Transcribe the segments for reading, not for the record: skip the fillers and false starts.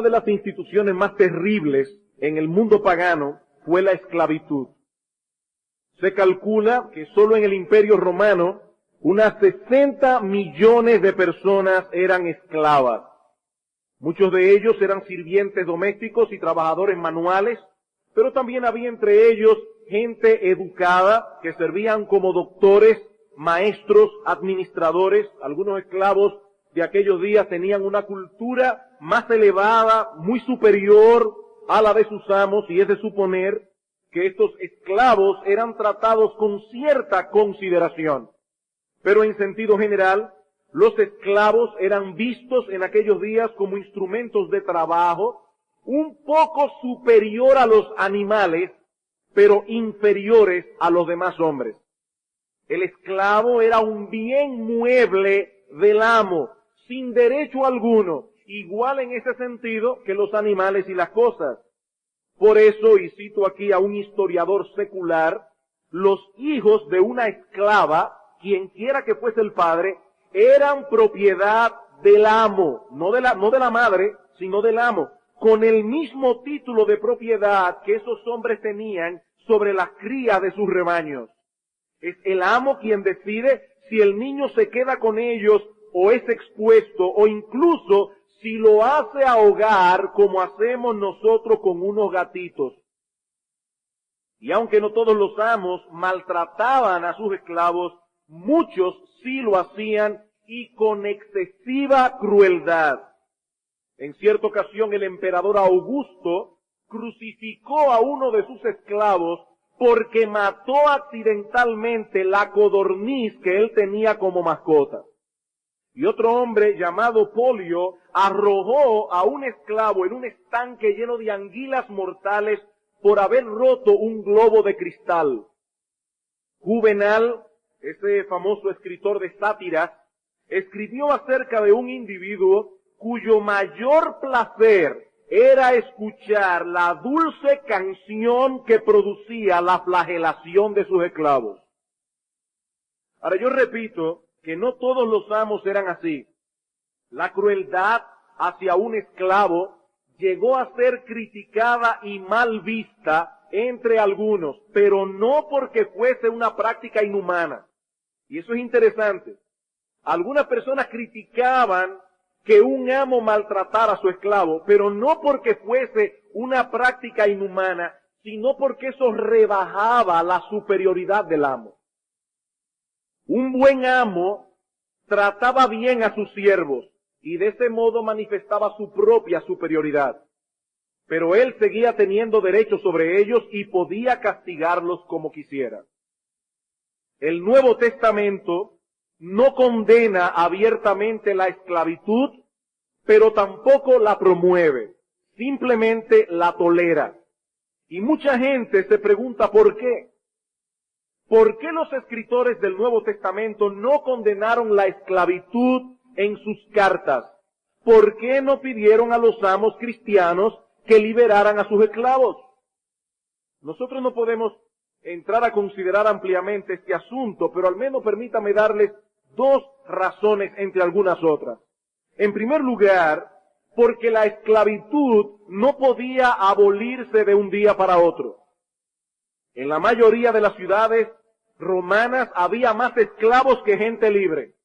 una de las instituciones más terribles en el mundo pagano fue la esclavitud. Se calcula que solo en el Imperio Romano unas 60 millones de personas eran esclavas. Muchos de ellos eran sirvientes domésticos y trabajadores manuales, pero también había entre ellos gente educada que servían como doctores, maestros, administradores. Algunos esclavos de aquellos días tenían una cultura más elevada, muy superior a la de sus amos, y es de suponer que estos esclavos eran tratados con cierta consideración. Pero en sentido general, los esclavos eran vistos en aquellos días como instrumentos de trabajo un poco superior a los animales, pero inferiores a los demás hombres. El esclavo era un bien mueble del amo, sin derecho alguno, igual en ese sentido que los animales y las cosas. Por eso, y cito aquí a un historiador secular, los hijos de una esclava, quien quiera que fuese el padre, eran propiedad del amo, no de la madre, sino del amo, con el mismo título de propiedad que esos hombres tenían sobre las crías de sus rebaños. Es el amo quien decide si el niño se queda con ellos o es expuesto, o incluso si lo hace ahogar como hacemos nosotros con unos gatitos. Y aunque no todos los amos maltrataban a sus esclavos, muchos sí lo hacían y con excesiva crueldad. En cierta ocasión el emperador Augusto crucificó a uno de sus esclavos porque mató accidentalmente la codorniz que él tenía como mascota. Y otro hombre llamado Polio arrojó a un esclavo en un estanque lleno de anguilas mortales por haber roto un globo de cristal. Juvenal, ese famoso escritor de sátiras, escribió acerca de un individuo cuyo mayor placer era escuchar la dulce canción que producía la flagelación de sus esclavos. Ahora yo repito que no todos los amos eran así. La crueldad hacia un esclavo llegó a ser criticada y mal vista entre algunos, pero no porque fuese una práctica inhumana. Y eso es interesante. Algunas personas criticaban que un amo maltratara a su esclavo, pero no porque fuese una práctica inhumana, sino porque eso rebajaba la superioridad del amo. Un buen amo trataba bien a sus siervos y de ese modo manifestaba su propia superioridad. Pero él seguía teniendo derechos sobre ellos y podía castigarlos como quisiera. El Nuevo Testamento no condena abiertamente la esclavitud, pero tampoco la promueve, simplemente la tolera. Y mucha gente se pregunta ¿por qué? ¿Por qué los escritores del Nuevo Testamento no condenaron la esclavitud en sus cartas? ¿Por qué no pidieron a los amos cristianos que liberaran a sus esclavos? Nosotros no podemos entrar a considerar ampliamente este asunto, pero al menos permítame darles dos razones entre algunas otras. En primer lugar, porque la esclavitud no podía abolirse de un día para otro. En la mayoría de las ciudades romanas había más esclavos que gente libre.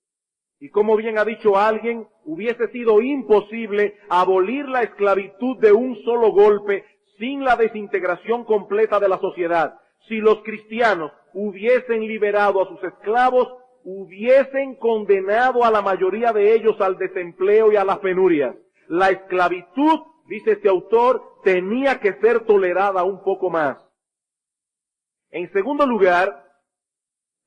Y como bien ha dicho alguien, hubiese sido imposible abolir la esclavitud de un solo golpe sin la desintegración completa de la sociedad. Si los cristianos hubiesen liberado a sus esclavos, hubiesen condenado a la mayoría de ellos al desempleo y a las penurias. La esclavitud, dice este autor, tenía que ser tolerada un poco más. En segundo lugar,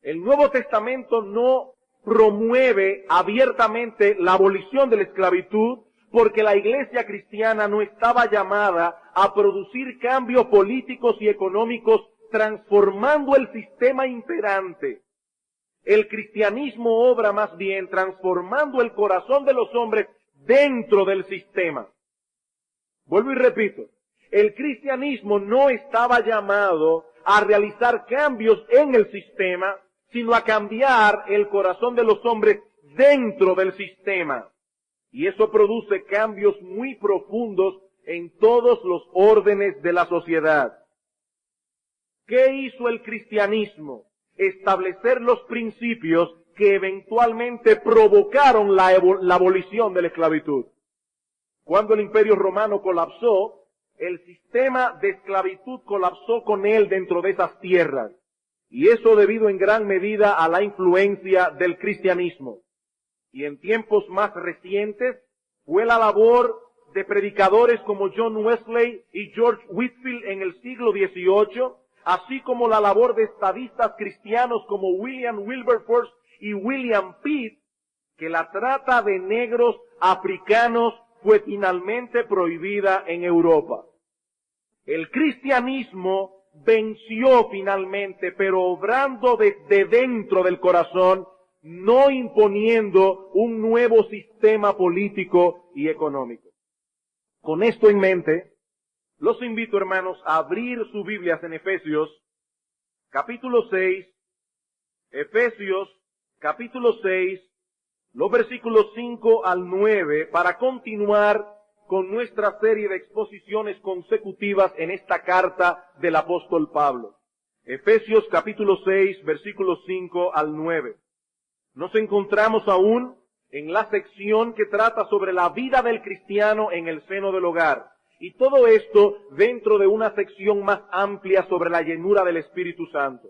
el Nuevo Testamento no promueve abiertamente la abolición de la esclavitud porque la iglesia cristiana no estaba llamada a producir cambios políticos y económicos transformando el sistema imperante. El cristianismo obra más bien transformando el corazón de los hombres dentro del sistema. Vuelvo y repito, el cristianismo no estaba llamado a realizar cambios en el sistema, sino a cambiar el corazón de los hombres dentro del sistema. Y eso produce cambios muy profundos en todos los órdenes de la sociedad. ¿Qué hizo el cristianismo? Establecer los principios que eventualmente provocaron la abolición de la esclavitud. Cuando el Imperio Romano colapsó, el sistema de esclavitud colapsó con él dentro de esas tierras. Y eso debido en gran medida a la influencia del cristianismo. Y en tiempos más recientes fue la labor de predicadores como John Wesley y George Whitefield en el siglo XVIII, así como la labor de estadistas cristianos como William Wilberforce y William Pitt, que la trata de negros africanos fue finalmente prohibida en Europa. El cristianismo venció finalmente, pero obrando desde dentro del corazón, no imponiendo un nuevo sistema político y económico. Con esto en mente, los invito, hermanos, a abrir sus Biblias en Efesios, capítulo 6, Efesios, capítulo 6, los versículos 5 al 9, para continuar con nuestra serie de exposiciones consecutivas en esta carta del apóstol Pablo. Efesios, capítulo 6, versículos 5 al 9. Nos encontramos aún en la sección que trata sobre la vida del cristiano en el seno del hogar. Y todo esto dentro de una sección más amplia sobre la llenura del Espíritu Santo.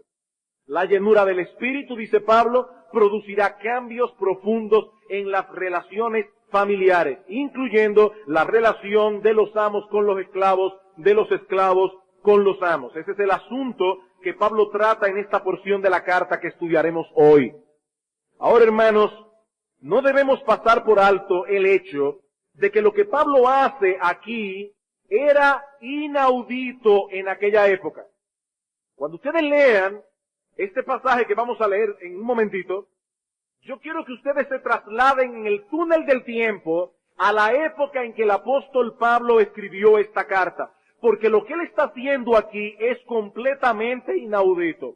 La llenura del Espíritu, dice Pablo, producirá cambios profundos en las relaciones familiares, incluyendo la relación de los amos con los esclavos, de los esclavos con los amos. Ese es el asunto que Pablo trata en esta porción de la carta que estudiaremos hoy. Ahora, hermanos, no debemos pasar por alto el hecho de que lo que Pablo hace aquí era inaudito en aquella época. Cuando ustedes lean este pasaje que vamos a leer en un momentito, yo quiero que ustedes se trasladen en el túnel del tiempo a la época en que el apóstol Pablo escribió esta carta, porque lo que él está haciendo aquí es completamente inaudito.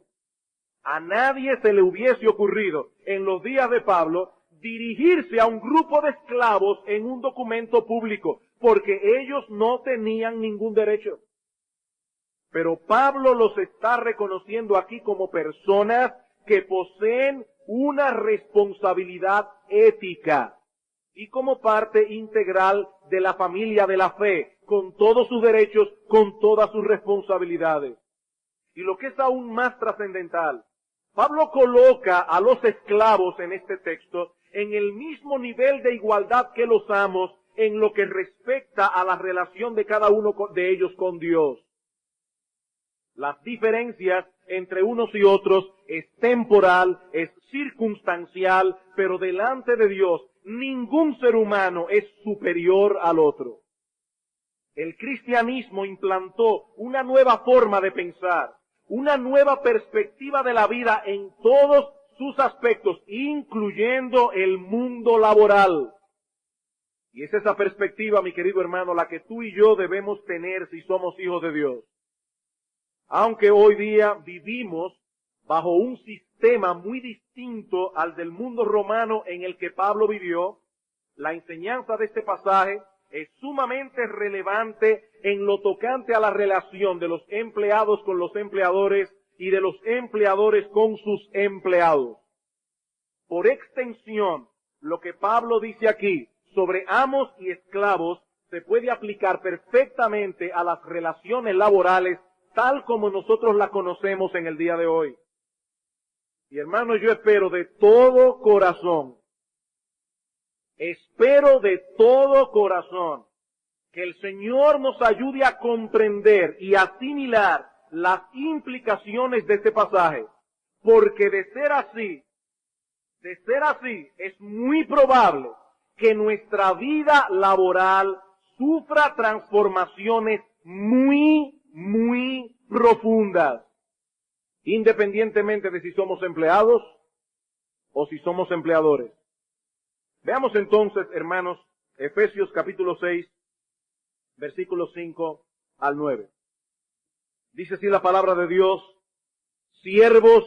A nadie se le hubiese ocurrido en los días de Pablo dirigirse a un grupo de esclavos en un documento público, porque ellos no tenían ningún derecho. Pero Pablo los está reconociendo aquí como personas que poseen una responsabilidad ética y como parte integral de la familia de la fe, con todos sus derechos, con todas sus responsabilidades. Y lo que es aún más trascendental, Pablo coloca a los esclavos en este texto en el mismo nivel de igualdad que los amos en lo que respecta a la relación de cada uno de ellos con Dios. Las diferencias entre unos y otros es temporal, es circunstancial, pero delante de Dios ningún ser humano es superior al otro. El cristianismo implantó una nueva forma de pensar, una nueva perspectiva de la vida en todos sus aspectos, incluyendo el mundo laboral. Y es esa perspectiva, mi querido hermano, la que tú y yo debemos tener si somos hijos de Dios. Aunque hoy día vivimos bajo un sistema muy distinto al del mundo romano en el que Pablo vivió, la enseñanza de este pasaje es sumamente relevante en lo tocante a la relación de los empleados con los empleadores y de los empleadores con sus empleados. Por extensión, lo que Pablo dice aquí sobre amos y esclavos se puede aplicar perfectamente a las relaciones laborales tal como nosotros la conocemos en el día de hoy. Y hermanos, yo espero de todo corazón que el Señor nos ayude a comprender y asimilar las implicaciones de este pasaje, porque de ser así, es muy probable que nuestra vida laboral sufra transformaciones muy profundas, independientemente de si somos empleados o si somos empleadores. Veamos entonces, hermanos, Efesios capítulo 6, versículos 5 al 9. Dice así la palabra de Dios: siervos,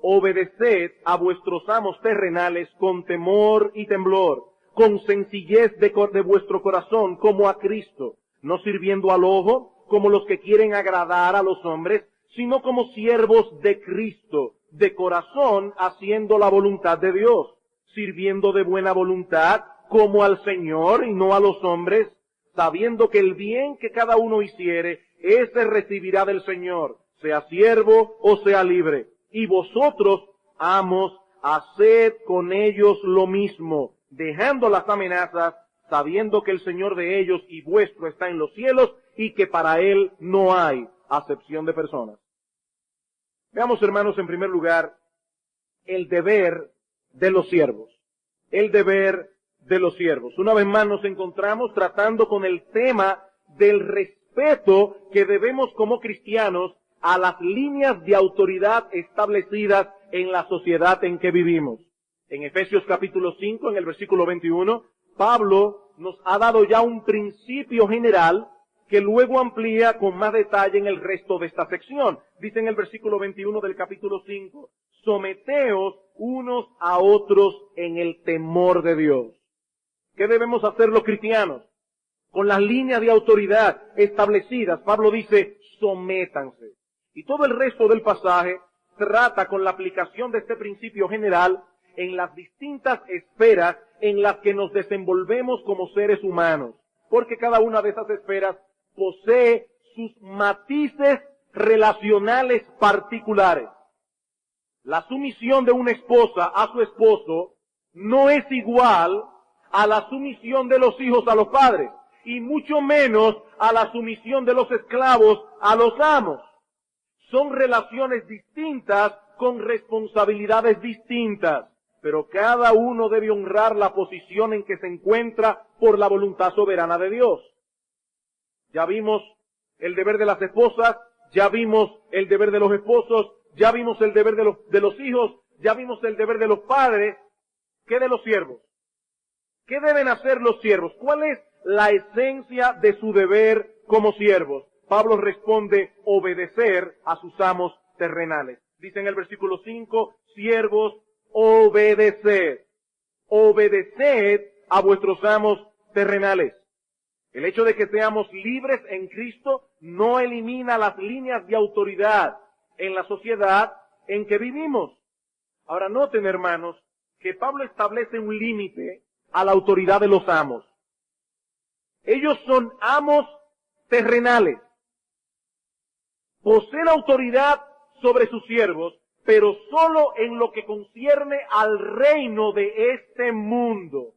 obedeced a vuestros amos terrenales con temor y temblor, con sencillez de vuestro corazón, como a Cristo, no sirviendo al ojo, como los que quieren agradar a los hombres, sino como siervos de Cristo, de corazón, haciendo la voluntad de Dios, sirviendo de buena voluntad, como al Señor y no a los hombres, sabiendo que el bien que cada uno hiciere, ese recibirá del Señor, sea siervo o sea libre. Y vosotros, amos, haced con ellos lo mismo, dejando las amenazas, sabiendo que el Señor de ellos y vuestro está en los cielos y que para Él no hay acepción de personas. Veamos, hermanos, en primer lugar, el deber de los siervos. El deber de los siervos. Una vez más nos encontramos tratando con el tema del respeto que debemos como cristianos a las líneas de autoridad establecidas en la sociedad en que vivimos. En Efesios capítulo 5, en el versículo 21, Pablo nos ha dado ya un principio general que luego amplía con más detalle en el resto de esta sección. Dice en el versículo 21 del capítulo 5, someteos unos a otros en el temor de Dios. ¿Qué debemos hacer los cristianos? Con las líneas de autoridad establecidas, Pablo dice, sométanse. Y todo el resto del pasaje trata con la aplicación de este principio general en las distintas esferas en las que nos desenvolvemos como seres humanos. Porque cada una de esas esferas posee sus matices relacionales particulares. La sumisión de una esposa a su esposo no es igual a la sumisión de los hijos a los padres, y mucho menos a la sumisión de los esclavos a los amos. Son relaciones distintas con responsabilidades distintas, pero cada uno debe honrar la posición en que se encuentra por la voluntad soberana de Dios. Ya vimos el deber de las esposas, ya vimos el deber de los esposos, ya vimos el deber de los hijos, ya vimos el deber de los padres. ¿Qué de los siervos? ¿Qué deben hacer los siervos? ¿Cuál es la esencia de su deber como siervos? Pablo responde, obedecer a sus amos terrenales. Dice en el versículo 5, siervos, obedeced. Obedeced a vuestros amos terrenales. El hecho de que seamos libres en Cristo no elimina las líneas de autoridad en la sociedad en que vivimos. Ahora noten, hermanos, que Pablo establece un límite a la autoridad de los amos. Ellos son amos terrenales. Poseen autoridad sobre sus siervos, pero solo en lo que concierne al reino de este mundo.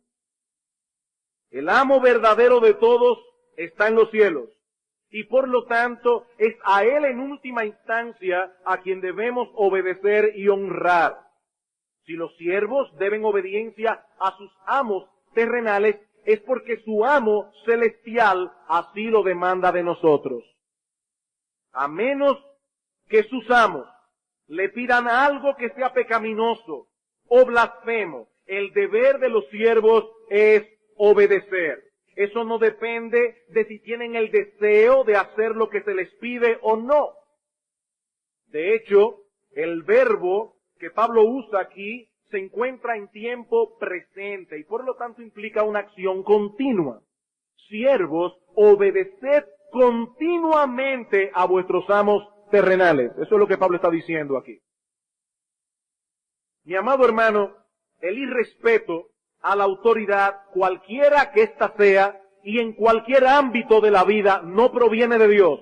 El amo verdadero de todos está en los cielos, y por lo tanto es a Él en última instancia a quien debemos obedecer y honrar. Si los siervos deben obediencia a sus amos terrenales, es porque su amo celestial así lo demanda de nosotros. A menos que sus amos le pidan algo que sea pecaminoso o blasfemo, el deber de los siervos es obedecer. Eso no depende de si tienen el deseo de hacer lo que se les pide o no. De hecho, el verbo que Pablo usa aquí se encuentra en tiempo presente y por lo tanto implica una acción continua. Siervos, obedeced continuamente a vuestros amos terrenales. Eso es lo que Pablo está diciendo aquí. Mi amado hermano, el irrespeto a la autoridad, cualquiera que ésta sea, y en cualquier ámbito de la vida, no proviene de Dios.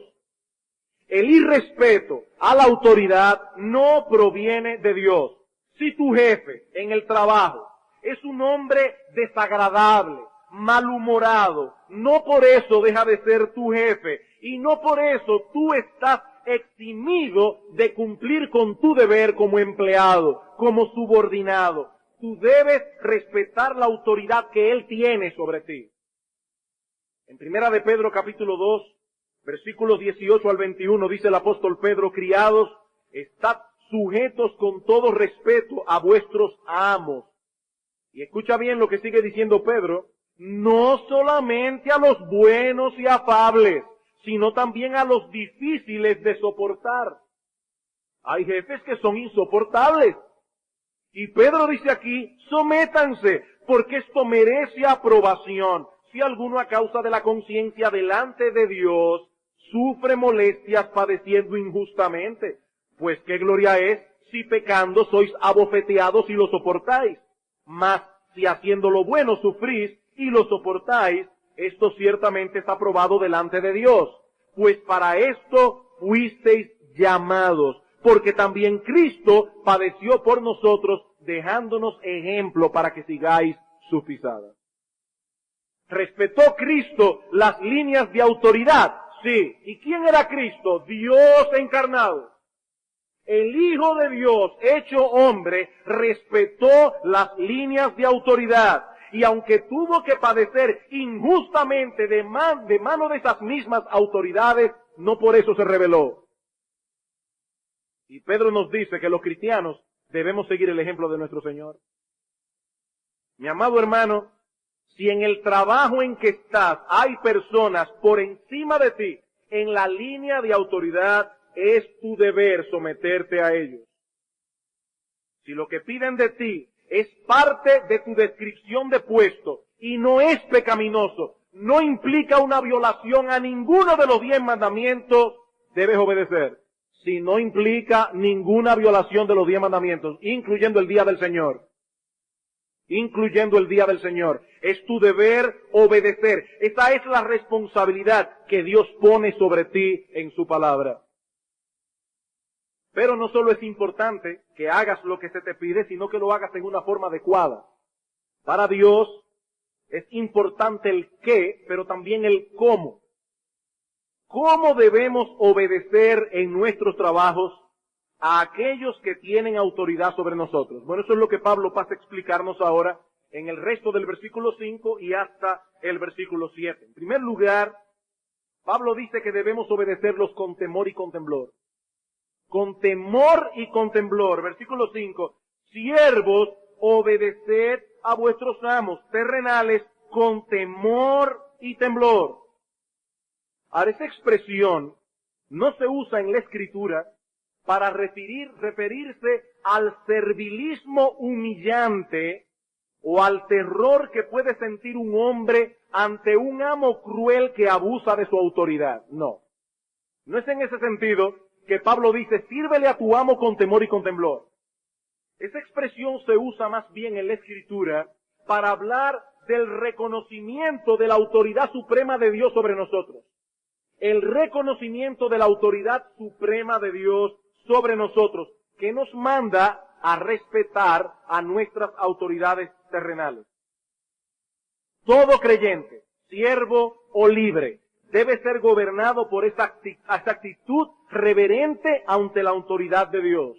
El irrespeto a la autoridad no proviene de Dios. Si tu jefe en el trabajo es un hombre desagradable, malhumorado, no por eso deja de ser tu jefe, y no por eso tú estás eximido de cumplir con tu deber como empleado, como subordinado. Tú debes respetar la autoridad que Él tiene sobre ti. En Primera de Pedro capítulo 2, versículos 18 al 21, dice el apóstol Pedro, criados, estad sujetos con todo respeto a vuestros amos. Y escucha bien lo que sigue diciendo Pedro, no solamente a los buenos y afables, sino también a los difíciles de soportar. Hay jefes que son insoportables. Y Pedro dice aquí, sométanse, porque esto merece aprobación. Si alguno a causa de la conciencia delante de Dios sufre molestias padeciendo injustamente, pues qué gloria es si pecando sois abofeteados y lo soportáis. Mas si haciendo lo bueno sufrís y lo soportáis, esto ciertamente es aprobado delante de Dios. Pues para esto fuisteis llamados, porque también Cristo padeció por nosotros, dejándonos ejemplo para que sigáis sus pisadas. ¿Respetó Cristo las líneas de autoridad? Sí. ¿Y quién era Cristo? Dios encarnado. El Hijo de Dios, hecho hombre, respetó las líneas de autoridad. Y aunque tuvo que padecer injustamente de mano de esas mismas autoridades, no por eso se rebeló. Y Pedro nos dice que los cristianos debemos seguir el ejemplo de nuestro Señor. Mi amado hermano, si en el trabajo en que estás hay personas por encima de ti en la línea de autoridad, es tu deber someterte a ellos. Si lo que piden de ti es parte de tu descripción de puesto y no es pecaminoso, no implica una violación a ninguno de los 10 mandamientos, debes obedecer. Si no implica ninguna violación de los 10 mandamientos, incluyendo el día del Señor. Incluyendo el día del Señor. Es tu deber obedecer. Esa es la responsabilidad que Dios pone sobre ti en su palabra. Pero no solo es importante que hagas lo que se te pide, sino que lo hagas en una forma adecuada. Para Dios es importante el qué, pero también el cómo. ¿Cómo debemos obedecer en nuestros trabajos a aquellos que tienen autoridad sobre nosotros? Bueno, eso es lo que Pablo pasa a explicarnos ahora en el resto del versículo 5 y hasta el versículo 7. En primer lugar, Pablo dice que debemos obedecerlos con temor y con temblor. Con temor y con temblor. Versículo 5. Siervos, obedeced a vuestros amos terrenales con temor y temblor. Ahora, esa expresión no se usa en la Escritura para referirse al servilismo humillante o al terror que puede sentir un hombre ante un amo cruel que abusa de su autoridad. No. No es en ese sentido que Pablo dice, sírvele a tu amo con temor y con temblor. Esa expresión se usa más bien en la Escritura para hablar del reconocimiento de la autoridad suprema de Dios sobre nosotros. El reconocimiento de la autoridad suprema de Dios sobre nosotros, que nos manda a respetar a nuestras autoridades terrenales. Todo creyente, siervo o libre, debe ser gobernado por esa actitud reverente ante la autoridad de Dios.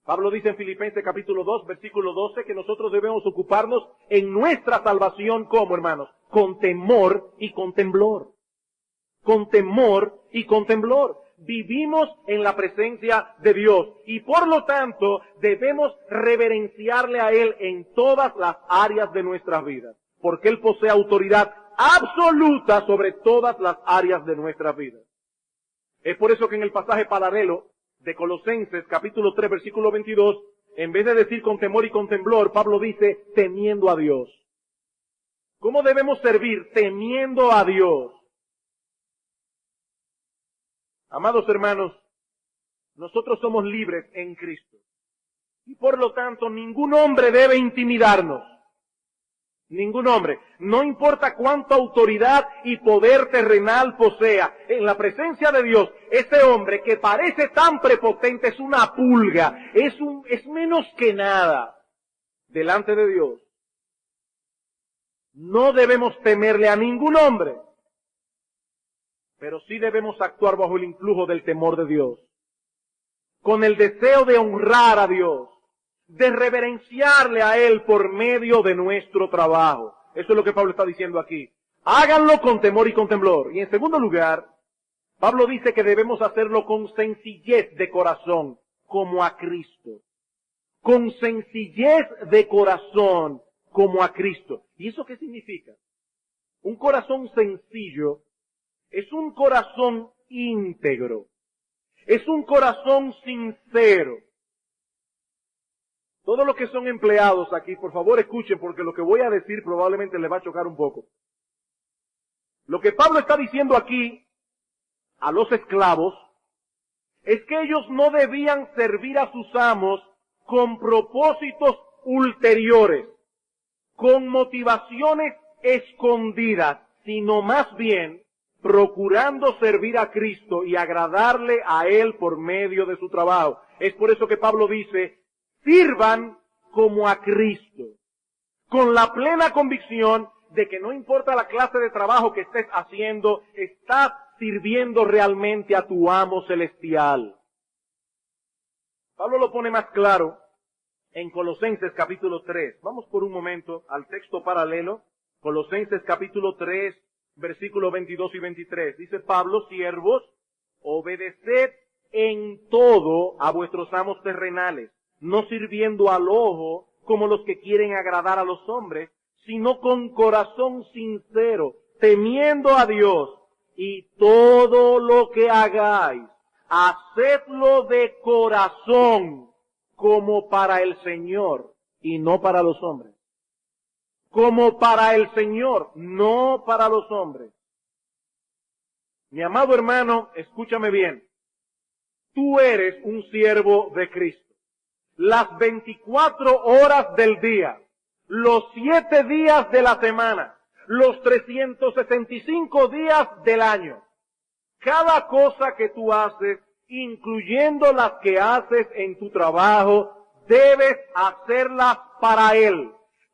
Pablo dice en Filipenses capítulo 2, versículo 12, que nosotros debemos ocuparnos en nuestra salvación, ¿cómo, hermanos? Con temor y con temblor. Con temor y con temblor. Vivimos en la presencia de Dios y por lo tanto debemos reverenciarle a Él en todas las áreas de nuestras vidas, porque Él posee autoridad absoluta sobre todas las áreas de nuestras vidas. Es por eso que en el pasaje paralelo de Colosenses capítulo 3 versículo 22, en vez de decir con temor y con temblor, Pablo dice temiendo a Dios. ¿Cómo debemos servir? Temiendo a Dios. Amados hermanos, nosotros somos libres en Cristo. Y por lo tanto, ningún hombre debe intimidarnos. Ningún hombre. No importa cuánta autoridad y poder terrenal posea. En la presencia de Dios, ese hombre que parece tan prepotente es una pulga. Es menos que nada delante de Dios. No debemos temerle a ningún hombre. Pero sí debemos actuar bajo el influjo del temor de Dios, con el deseo de honrar a Dios, de reverenciarle a Él por medio de nuestro trabajo. Eso es lo que Pablo está diciendo aquí. Háganlo con temor y con temblor. Y en segundo lugar, Pablo dice que debemos hacerlo con sencillez de corazón, como a Cristo. Con sencillez de corazón, como a Cristo. ¿Y eso qué significa? Un corazón sencillo es un corazón íntegro. Es un corazón sincero. Todos los que son empleados aquí, por favor escuchen, porque lo que voy a decir probablemente les va a chocar un poco. Lo que Pablo está diciendo aquí a los esclavos es que ellos no debían servir a sus amos con propósitos ulteriores, con motivaciones escondidas, sino más bien procurando servir a Cristo y agradarle a Él por medio de su trabajo. Es por eso que Pablo dice, sirvan como a Cristo, con la plena convicción de que no importa la clase de trabajo que estés haciendo, estás sirviendo realmente a tu amo celestial. Pablo lo pone más claro en Colosenses capítulo 3. Vamos por un momento al texto paralelo. Colosenses capítulo 3, versículos 22 y 23. Dice Pablo, siervos, obedeced en todo a vuestros amos terrenales, no sirviendo al ojo como los que quieren agradar a los hombres, sino con corazón sincero, temiendo a Dios, y todo lo que hagáis, hacedlo de corazón, como para el Señor, y no para los hombres. Como para el Señor, no para los hombres. Mi amado hermano, escúchame bien. Tú eres un siervo de Cristo. Las 24 horas del día, los 7 días de la semana, los 365 días del año. Cada cosa que tú haces, incluyendo las que haces en tu trabajo, debes hacerlas para Él.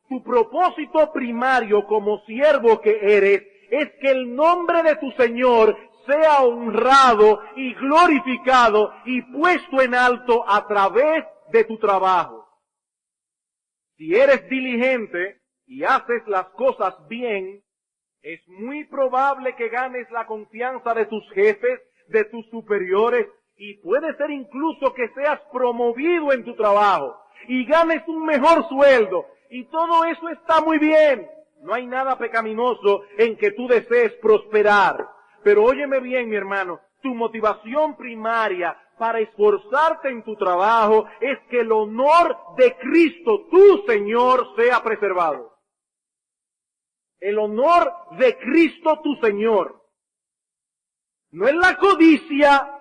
Tu propósito primario como siervo que eres es que el nombre de tu Señor sea honrado y glorificado y puesto en alto a través de tu trabajo. Si eres diligente y haces las cosas bien, es muy probable que ganes la confianza de tus jefes, de tus superiores, y puede ser incluso que seas promovido en tu trabajo y ganes un mejor sueldo. Y todo eso está muy bien. No hay nada pecaminoso en que tú desees prosperar. Pero óyeme bien, mi hermano, tu motivación primaria para esforzarte en tu trabajo es que el honor de Cristo, tu Señor, sea preservado. El honor de Cristo, tu Señor. No es la codicia,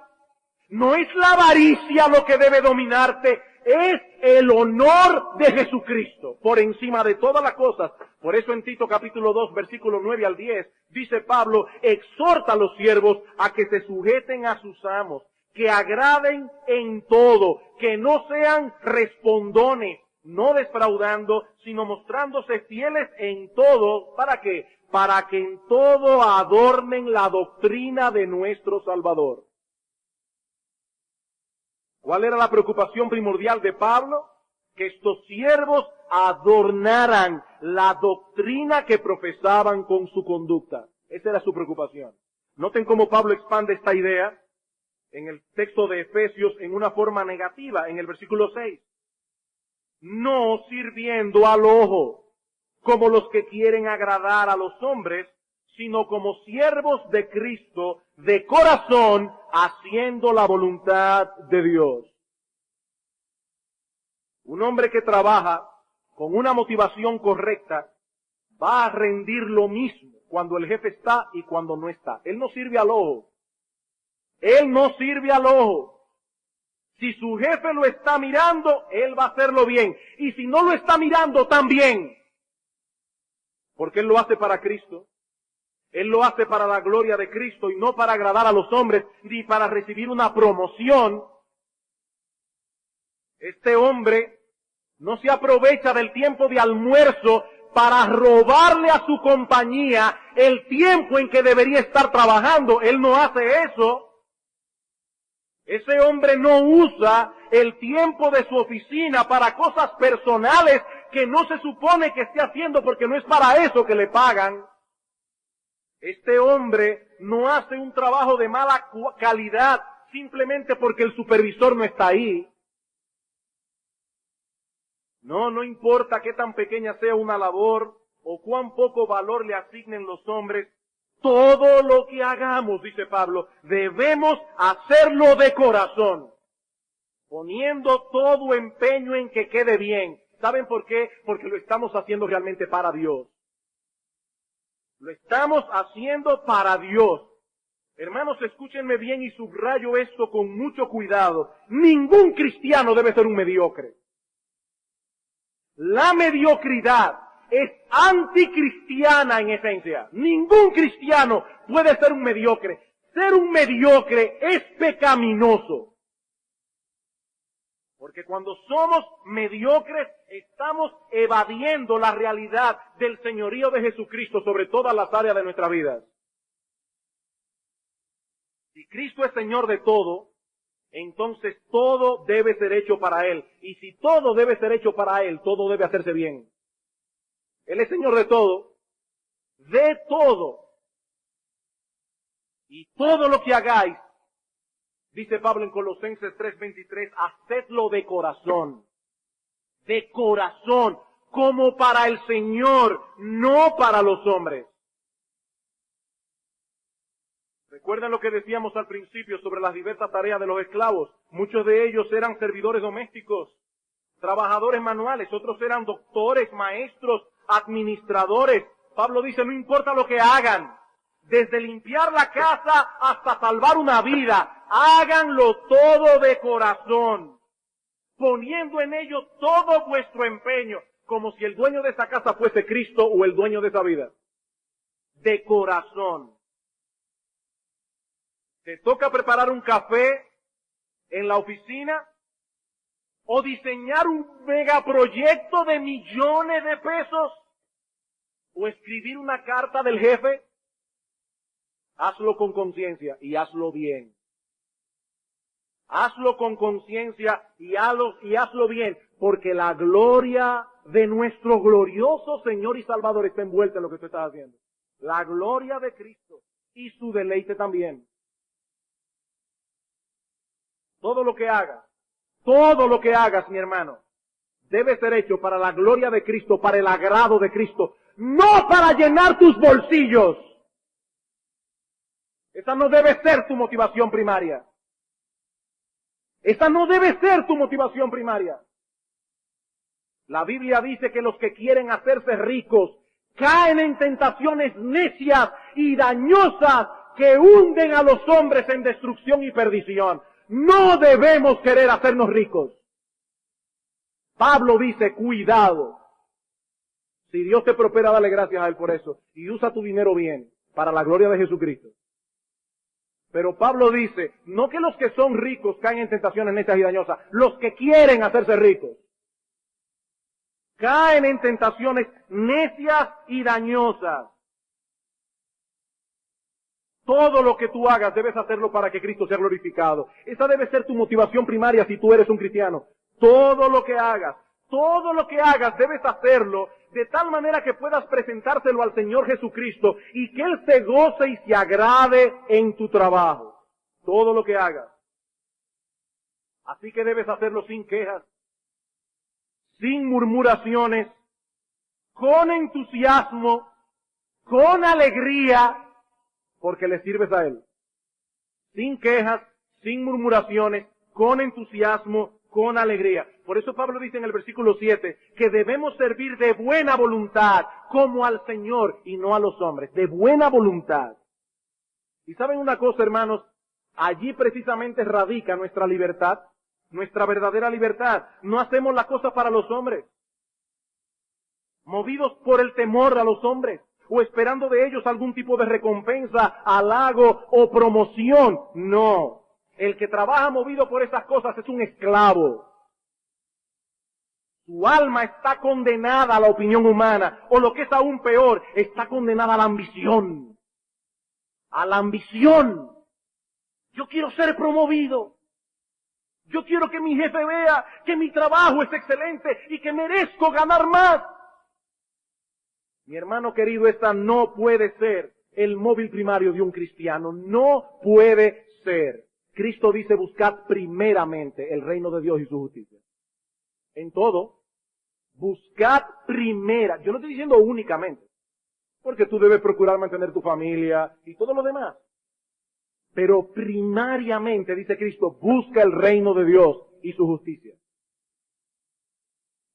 no es la avaricia lo que debe dominarte, es el honor de Jesucristo por encima de todas las cosas. Por eso en Tito capítulo 2, versículos 9 al 10, dice Pablo, exhorta a los siervos a que se sujeten a sus amos, que agraden en todo, que no sean respondones, no defraudando, sino mostrándose fieles en todo. ¿Para qué? Para que en todo adornen la doctrina de nuestro Salvador. ¿Cuál era la preocupación primordial de Pablo? Que estos siervos adornaran la doctrina que profesaban con su conducta. Esa era su preocupación. Noten cómo Pablo expande esta idea en el texto de Efesios en una forma negativa, en el versículo 6. No sirviendo al ojo, como los que quieren agradar a los hombres, sino como siervos de Cristo, de corazón, haciendo la voluntad de Dios. Un hombre que trabaja con una motivación correcta va a rendir lo mismo cuando el jefe está y cuando no está. Él no sirve al ojo. Él no sirve al ojo. Si su jefe lo está mirando, él va a hacerlo bien. Y si no lo está mirando, también. Porque él lo hace para Cristo. Él lo hace para la gloria de Cristo y no para agradar a los hombres ni para recibir una promoción. Este hombre no se aprovecha del tiempo de almuerzo para robarle a su compañía el tiempo en que debería estar trabajando. Él no hace eso. Ese hombre no usa el tiempo de su oficina para cosas personales que no se supone que esté haciendo porque no es para eso que le pagan. Este hombre no hace un trabajo de mala calidad simplemente porque el supervisor no está ahí. No importa qué tan pequeña sea una labor o cuán poco valor le asignen los hombres, todo lo que hagamos, dice Pablo, debemos hacerlo de corazón. poniendo todo empeño en que quede bien. ¿Saben por qué? Porque lo estamos haciendo realmente para Dios. Lo estamos haciendo para Dios. Hermanos, escúchenme bien y subrayo esto con mucho cuidado. Ningún cristiano debe ser un mediocre. La mediocridad es anticristiana en esencia. Ningún cristiano puede ser un mediocre. Ser un mediocre es pecaminoso. Porque cuando somos mediocres, estamos evadiendo la realidad del señorío de Jesucristo sobre todas las áreas de nuestra vida. Si Cristo es Señor de todo, entonces todo debe ser hecho para Él. Y si todo debe ser hecho para Él, todo debe hacerse bien. Él es Señor de todo. De todo. Y todo lo que hagáis, dice Pablo en Colosenses 3:23, hacedlo de corazón. De corazón. Como para el Señor, no para los hombres. Recuerden lo que decíamos al principio sobre las diversas tareas de los esclavos. Muchos de ellos eran servidores domésticos, trabajadores manuales, otros eran doctores, maestros, administradores. Pablo dice, no importa lo que hagan, desde limpiar la casa hasta salvar una vida, háganlo todo de corazón, poniendo en ello todo vuestro empeño, como si el dueño de esa casa fuese Cristo o el dueño de esa vida. De corazón. ¿Te toca preparar un café en la oficina? ¿O diseñar un megaproyecto de millones de pesos? ¿O escribir una carta del jefe? Hazlo con conciencia y hazlo bien. Hazlo con conciencia y hazlo bien, porque la gloria de nuestro glorioso Señor y Salvador está envuelta en lo que tú estás haciendo. La gloria de Cristo y su deleite también. Todo lo que hagas, mi hermano, debe ser hecho para la gloria de Cristo, para el agrado de Cristo, no para llenar tus bolsillos. Esa no debe ser tu motivación primaria. Esa no debe ser tu motivación primaria. La Biblia dice que los que quieren hacerse ricos caen en tentaciones necias y dañosas que hunden a los hombres en destrucción y perdición. No debemos querer hacernos ricos. Pablo dice, cuidado. Si Dios te prospera, dale gracias a Él por eso. Y usa tu dinero bien, para la gloria de Jesucristo. Pero Pablo dice, no que los que son ricos caen en tentaciones necias y dañosas, los que quieren hacerse ricos caen en tentaciones necias y dañosas. Todo lo que tú hagas debes hacerlo para que Cristo sea glorificado. Esa debe ser tu motivación primaria si tú eres un cristiano. Todo lo que hagas debes hacerlo de tal manera que puedas presentárselo al Señor Jesucristo y que Él se goce y se agrade en tu trabajo. Todo lo que hagas. Así que debes hacerlo sin quejas, sin murmuraciones, con entusiasmo, con alegría, porque le sirves a Él. Sin quejas, sin murmuraciones, con entusiasmo, con alegría. Por eso Pablo dice en el versículo 7 que debemos servir de buena voluntad, como al Señor y no a los hombres. De buena voluntad. Y saben una cosa, hermanos, allí precisamente radica nuestra libertad, nuestra verdadera libertad. No hacemos las cosas para los hombres, movidos por el temor a los hombres, o esperando de ellos algún tipo de recompensa, halago o promoción. No. El que trabaja movido por esas cosas es un esclavo. Su alma está condenada a la opinión humana, o lo que es aún peor, está condenada a la ambición. A la ambición. Yo quiero ser promovido. Yo quiero que mi jefe vea que mi trabajo es excelente y que merezco ganar más. Mi hermano querido, esta no puede ser el móvil primario de un cristiano. No puede ser. Cristo dice, buscad primeramente el reino de Dios y su justicia. En todo, buscad primera. Yo no estoy diciendo únicamente, porque tú debes procurar mantener tu familia y todo lo demás. Pero primariamente, dice Cristo, busca el reino de Dios y su justicia.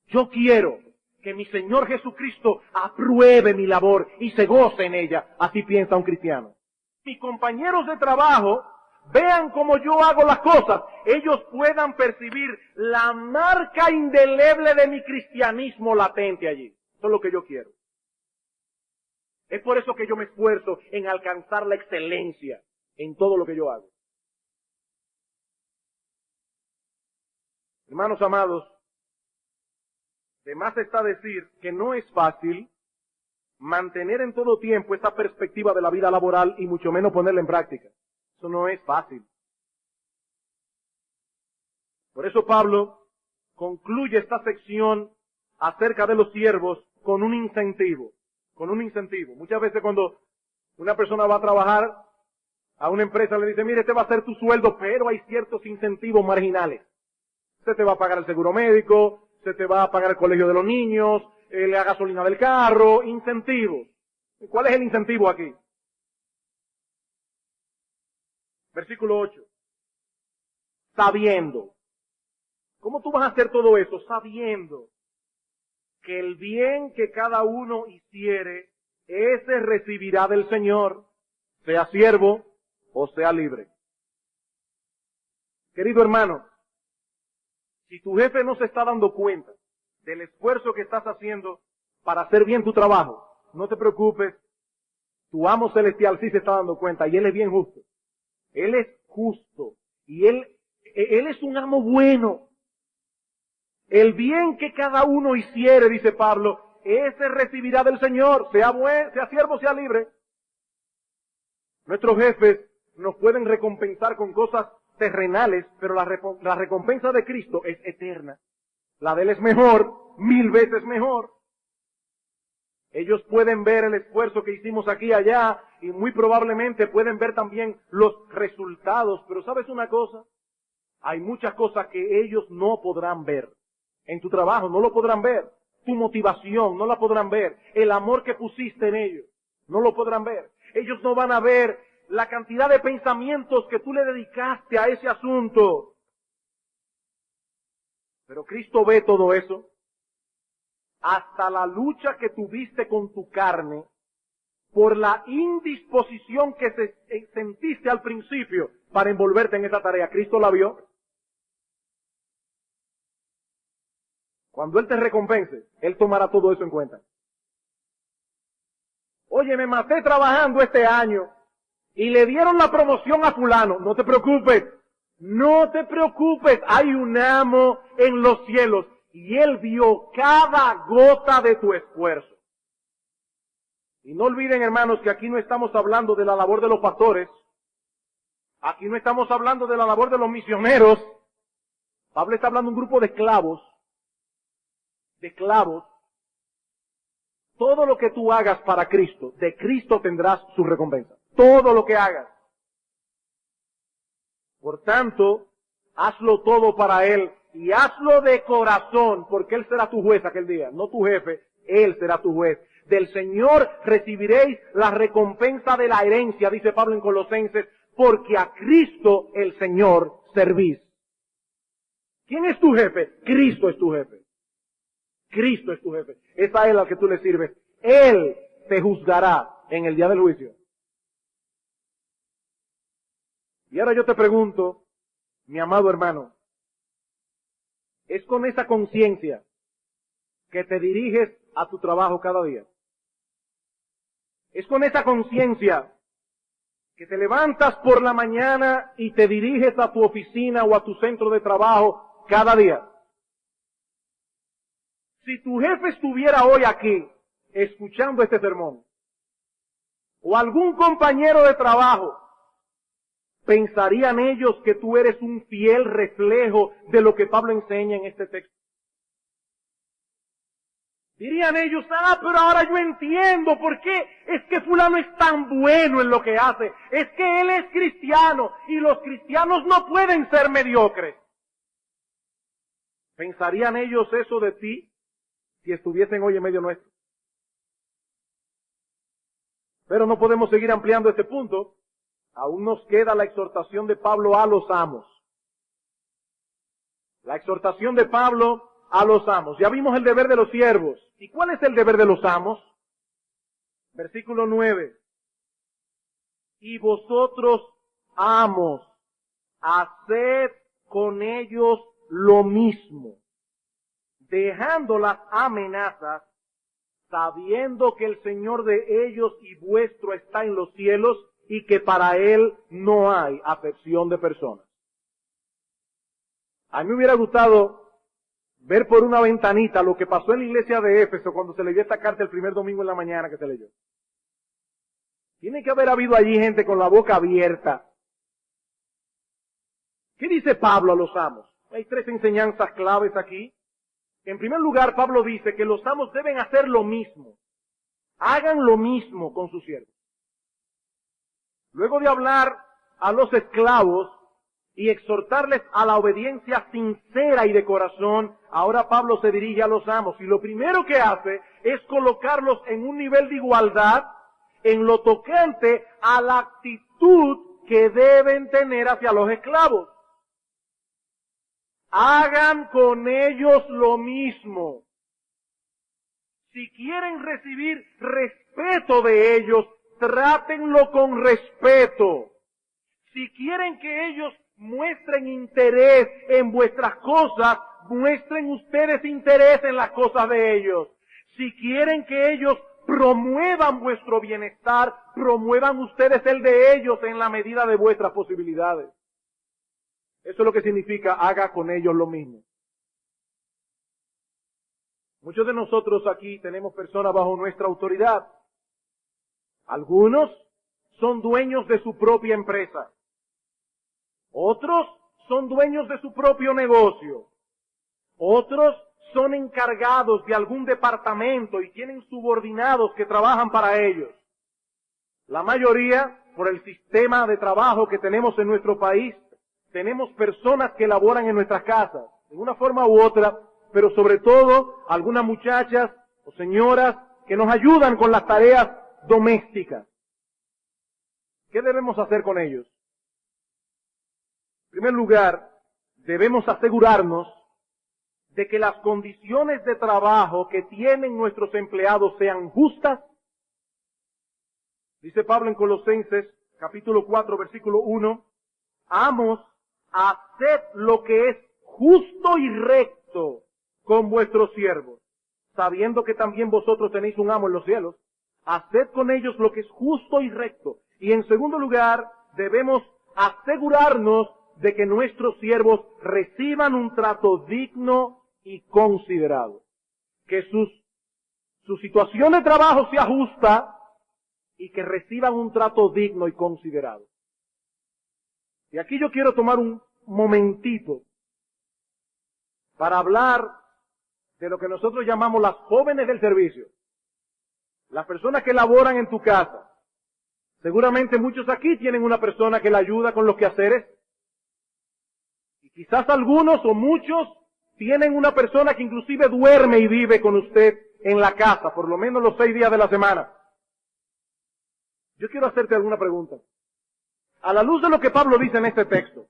Yo quiero que mi Señor Jesucristo apruebe mi labor y se goce en ella. Así piensa un cristiano. Mis compañeros de trabajo vean cómo yo hago las cosas. Ellos puedan percibir la marca indeleble de mi cristianismo latente allí. Eso es lo que yo quiero. Es por eso que yo me esfuerzo en alcanzar la excelencia en todo lo que yo hago. Hermanos amados, de más está decir que no es fácil mantener en todo tiempo esta perspectiva de la vida laboral y mucho menos ponerla en práctica. Eso no es fácil. Por eso Pablo concluye esta sección acerca de los siervos con un incentivo. Con un incentivo. Muchas veces cuando una persona va a trabajar a una empresa le dice, mire, este va a ser tu sueldo, pero hay ciertos incentivos marginales. Se te va a pagar el seguro médico, se te va a pagar el colegio de los niños, la gasolina del carro, incentivos. ¿Cuál es el incentivo aquí? Versículo 8. Sabiendo. ¿Cómo tú vas a hacer todo eso? Sabiendo que el bien que cada uno hiciere, ese recibirá del Señor, sea siervo o sea libre. Querido hermano, si tu jefe no se está dando cuenta del esfuerzo que estás haciendo para hacer bien tu trabajo, no te preocupes, tu amo celestial sí se está dando cuenta y Él es bien justo. Él es justo y Él es un amo bueno. El bien que cada uno hiciere, dice Pablo, ese recibirá del Señor, sea siervo, sea libre. Nuestros jefes nos pueden recompensar con cosas terrenales, pero la recompensa de Cristo es eterna. La de Él es mejor, 1000 veces mejor. Ellos pueden ver el esfuerzo que hicimos aquí y allá, y muy probablemente pueden ver también los resultados, pero ¿sabes una cosa? Hay muchas cosas que ellos no podrán ver. En tu trabajo no lo podrán ver. Tu motivación no la podrán ver. El amor que pusiste en ellos no lo podrán ver. Ellos no van a ver la cantidad de pensamientos que tú le dedicaste a ese asunto. Pero Cristo ve todo eso. Hasta la lucha que tuviste con tu carne por la indisposición que sentiste al principio para envolverte en esa tarea. Cristo la vio. Cuando Él te recompense, Él tomará todo eso en cuenta. Oye, me maté trabajando este año y le dieron la promoción a fulano. No te preocupes, no te preocupes. Hay un amo en los cielos y Él vio cada gota de tu esfuerzo. Y no olviden, hermanos, que aquí no estamos hablando de la labor de los pastores. Aquí no estamos hablando de la labor de los misioneros. Pablo está hablando de un grupo de esclavos. Todo lo que tú hagas para Cristo, de Cristo tendrás su recompensa. Todo lo que hagas. Por tanto, hazlo todo para Él y hazlo de corazón, porque Él será tu juez aquel día, no tu jefe, Él será tu juez. Del Señor recibiréis la recompensa de la herencia, dice Pablo en Colosenses, porque a Cristo el Señor servís. ¿Quién es tu jefe? Cristo es tu jefe. Cristo es tu jefe. Es a Él al que tú le sirves. Él te juzgará en el día del juicio. Y ahora yo te pregunto, mi amado hermano, ¿es con esa conciencia que te diriges a tu trabajo cada día? ¿Es con esa conciencia que te levantas por la mañana y te diriges a tu oficina o a tu centro de trabajo cada día? Si tu jefe estuviera hoy aquí, escuchando este sermón, o algún compañero de trabajo, ¿pensarían ellos que tú eres un fiel reflejo de lo que Pablo enseña en este texto? Dirían ellos, pero ahora yo entiendo por qué es que fulano es tan bueno en lo que hace. Es que él es cristiano y los cristianos no pueden ser mediocres. ¿Pensarían ellos eso de ti si estuviesen hoy en medio nuestro? Pero no podemos seguir ampliando este punto. Aún nos queda la exhortación de Pablo a los amos. La exhortación de Pablo a los amos. Ya vimos el deber de los siervos. ¿Y cuál es el deber de los amos? Versículo 9. Y vosotros, amos, haced con ellos lo mismo, dejando las amenazas, sabiendo que el Señor de ellos y vuestro está en los cielos y que para Él no hay acepción de personas. A mí me hubiera gustado ver por una ventanita lo que pasó en la iglesia de Éfeso cuando se leyó esta carta el primer domingo en la mañana que se leyó. Tiene que haber habido allí gente con la boca abierta. ¿Qué dice Pablo a los amos? Hay 3 enseñanzas claves aquí. En primer lugar, Pablo dice que los amos deben hacer lo mismo. Hagan lo mismo con sus siervos. Luego de hablar a los esclavos y exhortarles a la obediencia sincera y de corazón, ahora Pablo se dirige a los amos y lo primero que hace es colocarlos en un nivel de igualdad en lo tocante a la actitud que deben tener hacia los esclavos. Hagan con ellos lo mismo. Si quieren recibir respeto de ellos, trátenlo con respeto. Si quieren que ellos muestren interés en vuestras cosas, muestren ustedes interés en las cosas de ellos. Si quieren que ellos promuevan vuestro bienestar, promuevan ustedes el de ellos en la medida de vuestras posibilidades. Eso es lo que significa haga con ellos lo mismo. Muchos de nosotros aquí tenemos personas bajo nuestra autoridad. Algunos son dueños de su propia empresa. Otros son dueños de su propio negocio. Otros son encargados de algún departamento y tienen subordinados que trabajan para ellos. La mayoría, por el sistema de trabajo que tenemos en nuestro país, tenemos personas que laboran en nuestras casas, de una forma u otra, pero sobre todo algunas muchachas o señoras que nos ayudan con las tareas domésticas. ¿Qué debemos hacer con ellos? En primer lugar, debemos asegurarnos de que las condiciones de trabajo que tienen nuestros empleados sean justas. Dice Pablo en Colosenses, capítulo 4, versículo 1, amos, haced lo que es justo y recto con vuestros siervos, sabiendo que también vosotros tenéis un amo en los cielos. Haced con ellos lo que es justo y recto. Y en segundo lugar, debemos asegurarnos de que nuestros siervos reciban un trato digno y considerado. Que su situación de trabajo sea justa y que reciban un trato digno y considerado. Y aquí yo quiero tomar un momentito para hablar de lo que nosotros llamamos las jóvenes del servicio. Las personas que laboran en tu casa. Seguramente muchos aquí tienen una persona que la ayuda con los quehaceres. Y quizás algunos o muchos tienen una persona que inclusive duerme y vive con usted en la casa, por lo menos los 6 días de la semana. Yo quiero hacerte alguna pregunta. A la luz de lo que Pablo dice en este texto,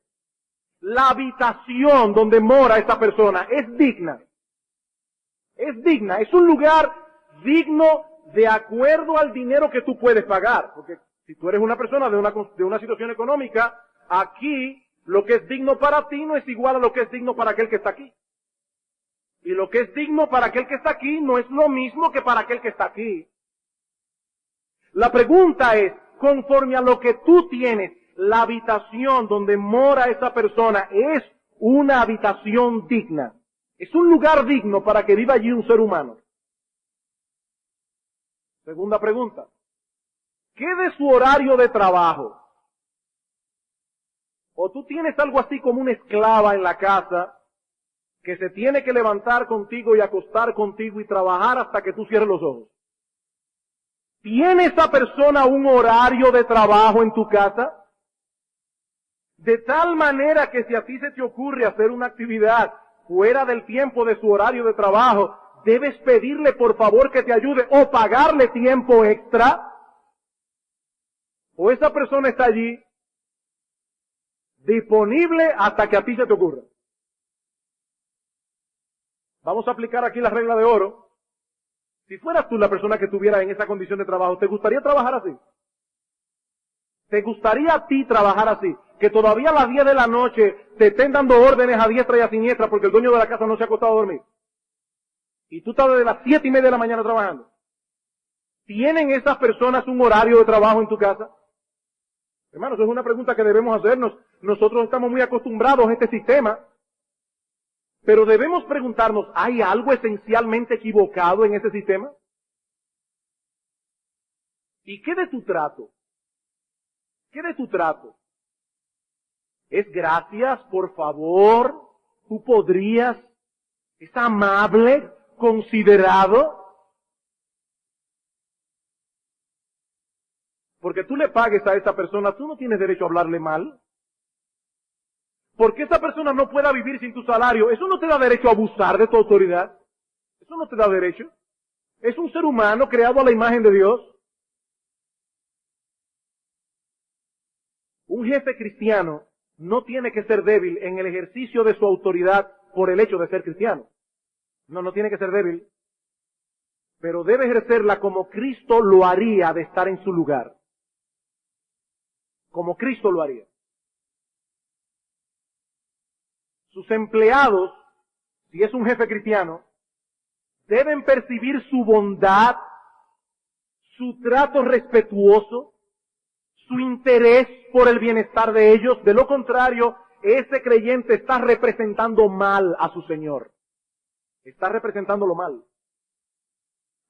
la habitación donde mora esa persona es digna. Es digna, es un lugar digno de acuerdo al dinero que tú puedes pagar. Porque si tú eres una persona de una situación económica, aquí lo que es digno para ti no es igual a lo que es digno para aquel que está aquí. Y lo que es digno para aquel que está aquí no es lo mismo que para aquel que está aquí. La pregunta es, conforme a lo que tú tienes, la habitación donde mora esa persona es una habitación digna. Es un lugar digno para que viva allí un ser humano. Segunda pregunta. ¿Qué de su horario de trabajo? ¿O tú tienes algo así como una esclava en la casa que se tiene que levantar contigo y acostar contigo y trabajar hasta que tú cierres los ojos? ¿Tiene esa persona un horario de trabajo en tu casa? De tal manera que si a ti se te ocurre hacer una actividad fuera del tiempo de su horario de trabajo, debes pedirle por favor que te ayude o pagarle tiempo extra. O esa persona está allí disponible hasta que a ti se te ocurra. Vamos a aplicar aquí la regla de oro. Si fueras tú la persona que estuviera en esa condición de trabajo, ¿te gustaría trabajar así? ¿Te gustaría a ti trabajar así? Que todavía a las 10 de la noche te estén dando órdenes a diestra y a siniestra porque el dueño de la casa no se ha acostado a dormir. Y tú estás desde las 7:30 de la mañana trabajando. ¿Tienen esas personas un horario de trabajo en tu casa? Hermanos, es una pregunta que debemos hacernos. Nosotros estamos muy acostumbrados a este sistema. Pero debemos preguntarnos, ¿hay algo esencialmente equivocado en ese sistema? ¿Y qué de tu trato? ¿Qué de tu trato? ¿Es gracias, por favor? ¿Tú podrías? ¿Es amable? ¿Considerado? Porque tú le pagues a esa persona, tú no tienes derecho a hablarle mal. Porque esa persona no pueda vivir sin tu salario, eso no te da derecho a abusar de tu autoridad. Eso no te da derecho. Es un ser humano creado a la imagen de Dios. Un jefe cristiano no tiene que ser débil en el ejercicio de su autoridad por el hecho de ser cristiano. No tiene que ser débil. Pero debe ejercerla como Cristo lo haría de estar en su lugar. Como Cristo lo haría. Sus empleados, si es un jefe cristiano, deben percibir su bondad, su trato respetuoso, su interés por el bienestar de ellos. De lo contrario, ese creyente está representando mal a su Señor. Está representándolo mal.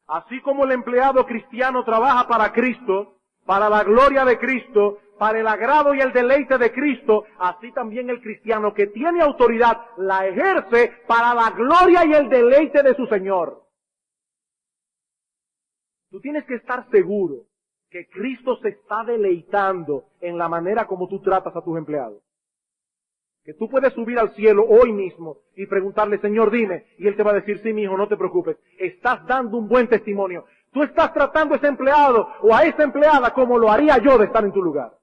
Así como el empleado cristiano trabaja para Cristo, para la gloria de Cristo, para el agrado y el deleite de Cristo, así también el cristiano que tiene autoridad la ejerce para la gloria y el deleite de su Señor. Tú tienes que estar seguro que Cristo se está deleitando en la manera como tú tratas a tus empleados. Que tú puedes subir al cielo hoy mismo y preguntarle, Señor, dime, y Él te va a decir, sí, mi hijo, no te preocupes, estás dando un buen testimonio. Tú estás tratando a ese empleado o a esa empleada como lo haría yo de estar en tu lugar.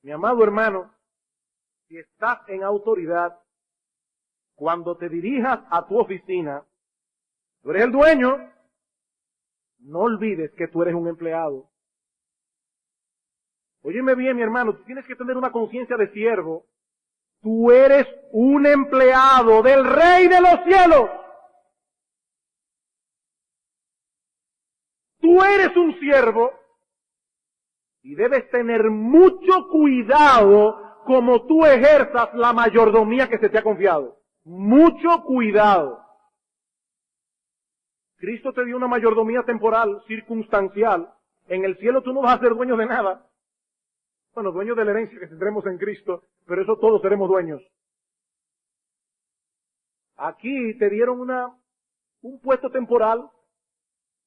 Mi amado hermano, si estás en autoridad, cuando te dirijas a tu oficina, tú eres el dueño, no olvides que tú eres un empleado. Óyeme bien, mi hermano, tú tienes que tener una conciencia de siervo. Tú eres un empleado del Rey de los cielos. Tú eres un siervo y debes tener mucho cuidado como tú ejerzas la mayordomía que se te ha confiado. Mucho cuidado. Cristo te dio una mayordomía temporal, circunstancial. En el cielo tú no vas a ser dueño de nada. Bueno, dueños de la herencia que tendremos en Cristo, pero eso todos seremos dueños. Aquí te dieron un puesto temporal.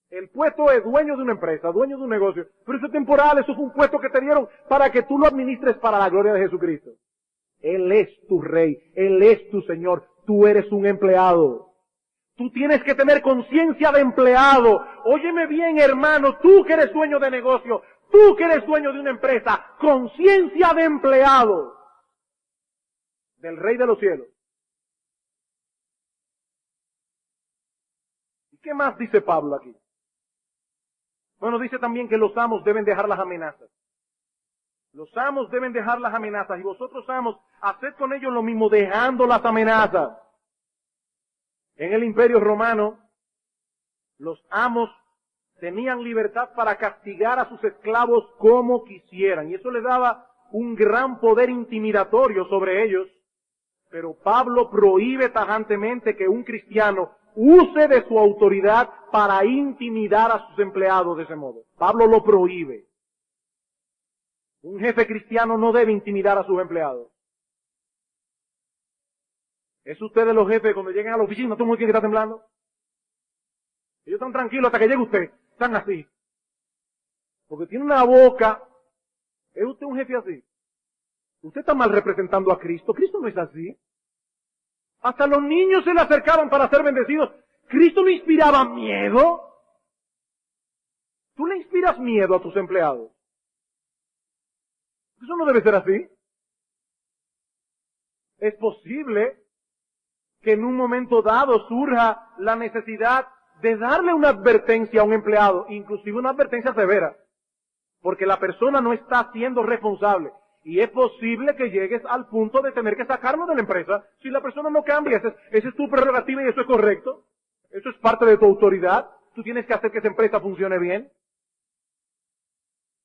El puesto es dueño de una empresa, dueño de un negocio. Pero eso es temporal, eso fue un puesto que te dieron para que tú lo administres para la gloria de Jesucristo. Él es tu Rey, Él es tu Señor, tú eres un empleado. Tú tienes que tener conciencia de empleado. Óyeme bien, hermano, tú que eres dueño de negocio, tú que eres dueño de una empresa, conciencia de empleado del Rey de los cielos. ¿Y qué más dice Pablo aquí? Bueno, dice también que los amos deben dejar las amenazas. Los amos deben dejar las amenazas y vosotros amos, haced con ellos lo mismo, dejando las amenazas. En el Imperio Romano, los amos tenían libertad para castigar a sus esclavos como quisieran. Y eso les daba un gran poder intimidatorio sobre ellos. Pero Pablo prohíbe tajantemente que un cristiano use de su autoridad para intimidar a sus empleados de ese modo. Pablo lo prohíbe. Un jefe cristiano no debe intimidar a sus empleados. ¿Es usted de los jefes cuando lleguen a la oficina, todo el mundo tiene que estar temblando? Ellos están tranquilos hasta que llegue usted. Están así. Porque tiene una boca. ¿Es usted un jefe así? Usted está mal representando a Cristo. Cristo no es así. Hasta los niños se le acercaban para ser bendecidos. ¿Cristo no inspiraba miedo? ¿Tú le inspiras miedo a tus empleados? Eso no debe ser así. Es posible que en un momento dado surja la necesidad de darle una advertencia a un empleado, inclusive una advertencia severa, porque la persona no está siendo responsable. Y es posible que llegues al punto de tener que sacarlo de la empresa si la persona no cambia. Esa es tu prerrogativa y eso es correcto. Eso es parte de tu autoridad. Tú tienes que hacer que esa empresa funcione bien.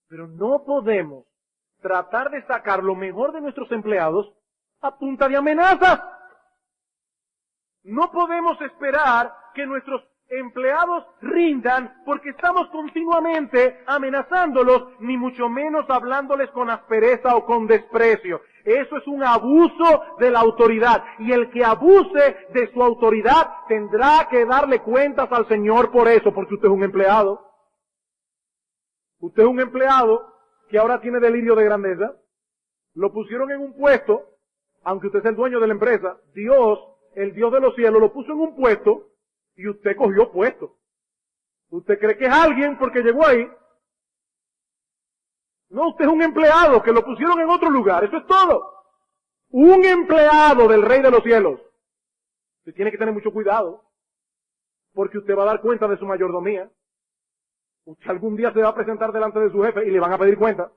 Pero no podemos tratar de sacar lo mejor de nuestros empleados a punta de amenazas. No podemos esperar que nuestros empleados rindan porque estamos continuamente amenazándolos, ni mucho menos hablándoles con aspereza o con desprecio. Eso es un abuso de la autoridad. Y el que abuse de su autoridad tendrá que darle cuentas al Señor por eso, porque usted es un empleado. Usted es un empleado que ahora tiene delirio de grandeza. Lo pusieron en un puesto, aunque usted es el dueño de la empresa. Dios, el Dios de los cielos, lo puso en un puesto y usted cogió puesto. Usted cree que es alguien porque llegó ahí. No, usted es un empleado que lo pusieron en otro lugar. Eso es todo. Un empleado del Rey de los cielos. Usted tiene que tener mucho cuidado, porque usted va a dar cuenta de su mayordomía. Usted algún día se va a presentar delante de su jefe y le van a pedir cuenta.